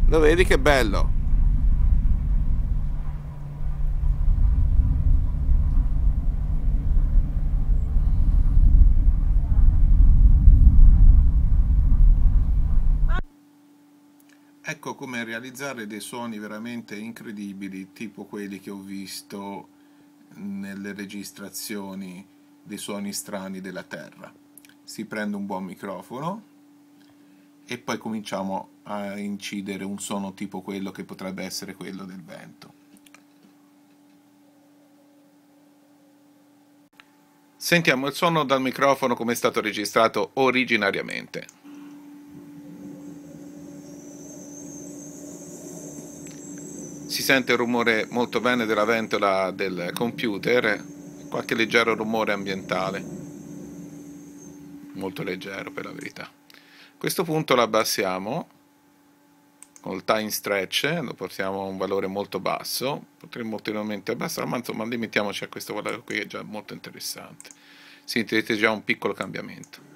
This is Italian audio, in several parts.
Lo vedi che bello? Ecco come realizzare dei suoni veramente incredibili, tipo quelli che ho visto nelle registrazioni dei suoni strani della Terra. Si prende un buon microfono e poi cominciamo a incidere un suono tipo quello che potrebbe essere quello del vento. Sentiamo il suono dal microfono come è stato registrato originariamente. Si sente il rumore molto bene della ventola del computer, qualche leggero rumore ambientale, molto leggero per la verità. A questo punto lo abbassiamo col time stretch, lo portiamo a un valore molto basso, potremmo ulteriormente abbassarlo, ma insomma limitiamoci a questo valore qui che è già molto interessante. Sentirete già un piccolo cambiamento.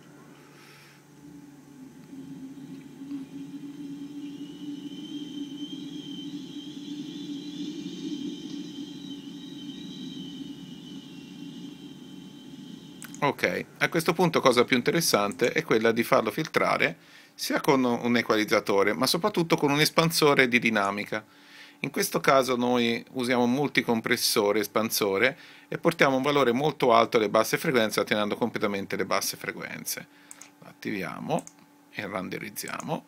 Ok, a questo punto cosa più interessante è quella di farlo filtrare sia con un equalizzatore, ma soprattutto con un espansore di dinamica. In questo caso noi usiamo un multicompressore espansore e portiamo un valore molto alto alle basse frequenze, ottenendo completamente le basse frequenze. Lo attiviamo e renderizziamo.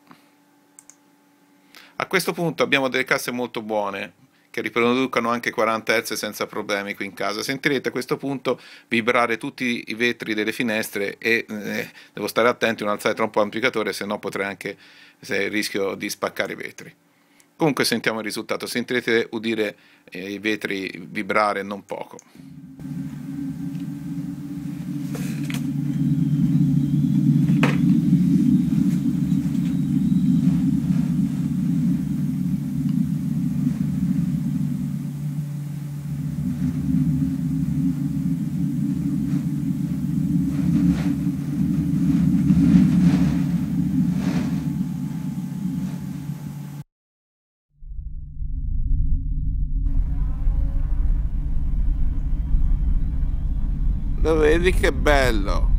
A questo punto abbiamo delle casse molto buone che riproducono anche 40 Hz senza problemi qui in casa. Sentirete a questo punto vibrare tutti i vetri delle finestre e devo stare attento a non alzare troppo l'amplificatore, se no potrei anche, se rischio di spaccare i vetri. Comunque sentiamo il risultato, sentirete udire i vetri vibrare non poco. Lo vedi che bello?